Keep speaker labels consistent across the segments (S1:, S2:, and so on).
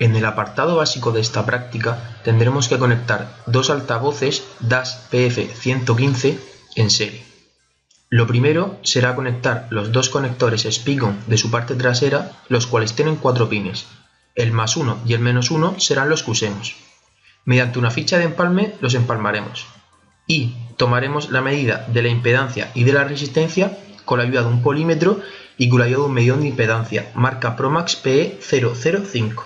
S1: En el apartado básico de esta práctica tendremos que conectar dos altavoces DAS PF115 en serie. Lo primero será conectar los dos conectores Speak-On de su parte trasera, los cuales tienen 4 pines. El +1 y el -1 serán los que usemos. Mediante una ficha de empalme los empalmaremos y tomaremos la medida de la impedancia y de la resistencia con la ayuda de un polímetro y con la ayuda de un medidor de impedancia marca Promax PE005.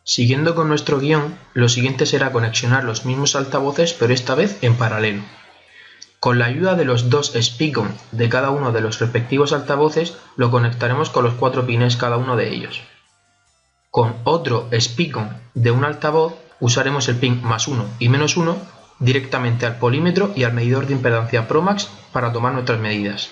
S1: Siguiendo con nuestro guión, lo siguiente será conexionar los mismos altavoces, pero esta vez en paralelo. Con la ayuda de los dos Speak-On de cada uno de los respectivos altavoces, lo conectaremos con los 4 pines cada uno de ellos. Con otro Speak-On de un altavoz, usaremos el pin +1 y -1 directamente al polímetro y al medidor de impedancia Promax para tomar nuestras medidas.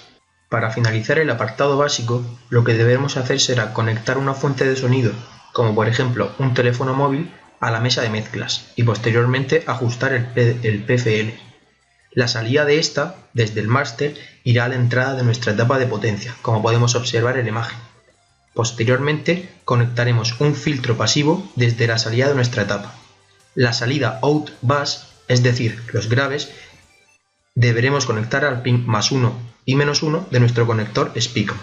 S1: Para finalizar el apartado básico, lo que debemos hacer será conectar una fuente de sonido, como por ejemplo un teléfono móvil, a la mesa de mezclas y posteriormente ajustar el PFL. La salida de esta, desde el máster, irá a la entrada de nuestra etapa de potencia, como podemos observar en la imagen. Posteriormente, conectaremos un filtro pasivo desde la salida de nuestra etapa. La salida out bus, es decir, los graves, deberemos conectar al pin +1 y -1 de nuestro conector Speak-On.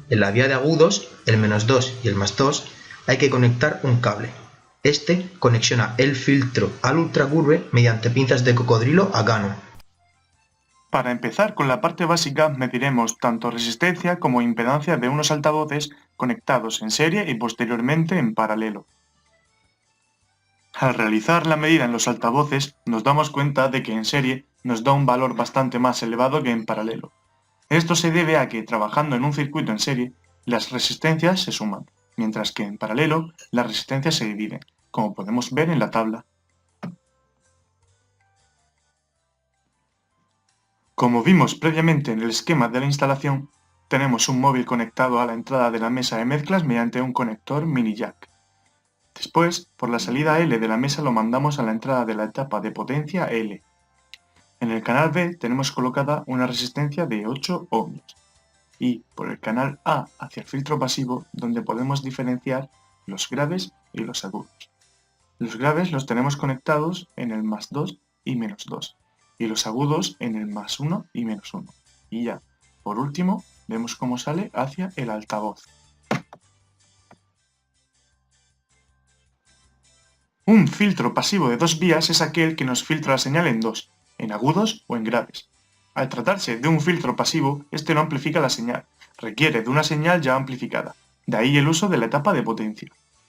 S1: En la vía de agudos, el -2 y el +2, hay que conectar un cable. Este conexiona el filtro al ultracurve mediante pinzas de cocodrilo a Canon.
S2: Para empezar con la parte básica, mediremos tanto resistencia como impedancia de unos altavoces conectados en serie y posteriormente en paralelo. Al realizar la medida en los altavoces, nos damos cuenta de que en serie nos da un valor bastante más elevado que en paralelo. Esto se debe a que, trabajando en un circuito en serie, las resistencias se suman, mientras que en paralelo las resistencias se dividen, como podemos ver en la tabla. Como vimos previamente en el esquema de la instalación, tenemos un móvil conectado a la entrada de la mesa de mezclas mediante un conector mini jack. Después, por la salida L de la mesa lo mandamos a la entrada de la etapa de potencia L. En el canal B tenemos colocada una resistencia de 8 ohms. Y por el canal A hacia el filtro pasivo, donde podemos diferenciar los graves y los agudos. Los graves los tenemos conectados en el +2 y -2, y los agudos en el +1 y -1. Y ya, por último, vemos cómo sale hacia el altavoz. Un filtro pasivo de 2 vías es aquel que nos filtra la señal en 2, en agudos o en graves. Al tratarse de un filtro pasivo, este no amplifica la señal, requiere de una señal ya amplificada, de ahí el uso de la etapa de potencia.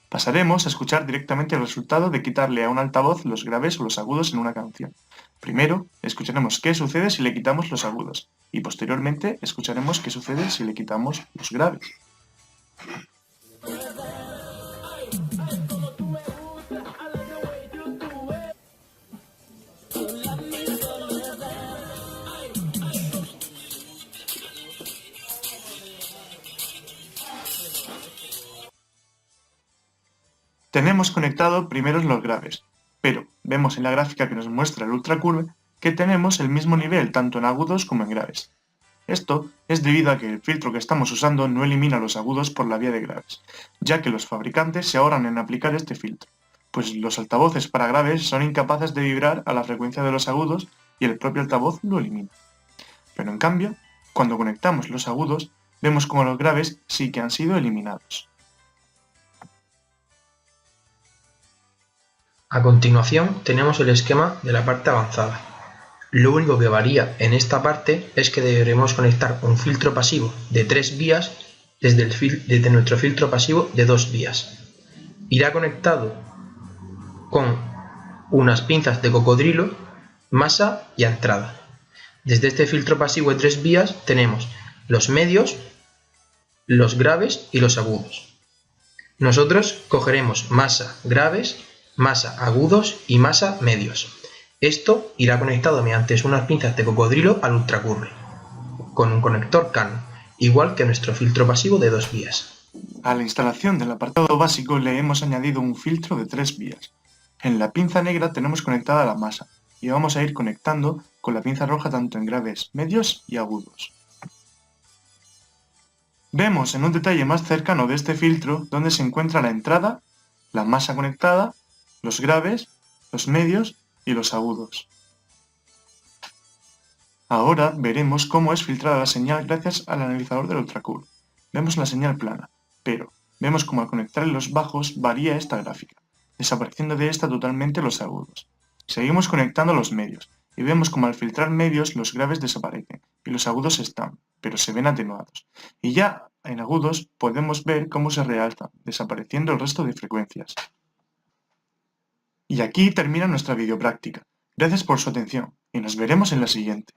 S2: Pasaremos a escuchar directamente el resultado de quitarle a un altavoz los graves o los agudos en una canción. Primero, escucharemos qué sucede si le quitamos los agudos, y posteriormente escucharemos qué sucede si le quitamos los graves. Tenemos conectado primero los graves, pero vemos en la gráfica que nos muestra el ultracurve que tenemos el mismo nivel tanto en agudos como en graves. Esto es debido a que el filtro que estamos usando no elimina los agudos por la vía de graves, ya que los fabricantes se ahorran en aplicar este filtro, pues los altavoces para graves son incapaces de vibrar a la frecuencia de los agudos y el propio altavoz lo elimina. Pero en cambio, cuando conectamos los agudos, vemos como los graves sí que han sido eliminados.
S1: A continuación tenemos el esquema de la parte avanzada. Lo único que varía en esta parte es que deberemos conectar un filtro pasivo de 3 vías desde nuestro filtro pasivo de 2 vías. Irá conectado con unas pinzas de cocodrilo, masa y entrada. Desde este filtro pasivo de 3 vías tenemos los medios, los graves y los agudos. Nosotros cogeremos masa graves, masa agudos y masa medios. Esto irá conectado mediante unas pinzas de cocodrilo al ultracurve, con un conector Canon, igual que nuestro filtro pasivo de 2 vías.
S2: A la instalación del apartado básico le hemos añadido un filtro de 3 vías. En la pinza negra tenemos conectada la masa, y vamos a ir conectando con la pinza roja tanto en graves, medios y agudos. Vemos en un detalle más cercano de este filtro donde se encuentra la entrada, la masa conectada, los graves, los medios y los agudos. Ahora veremos cómo es filtrada la señal gracias al analizador del ultracool. Vemos la señal plana, pero vemos cómo al conectarle los bajos varía esta gráfica, desapareciendo de esta totalmente los agudos. Seguimos conectando los medios, y vemos cómo al filtrar medios los graves desaparecen, y los agudos están, pero se ven atenuados. Y ya en agudos podemos ver cómo se realzan, desapareciendo el resto de frecuencias. Y aquí termina nuestra videopráctica. Gracias por su atención, y nos veremos en la siguiente.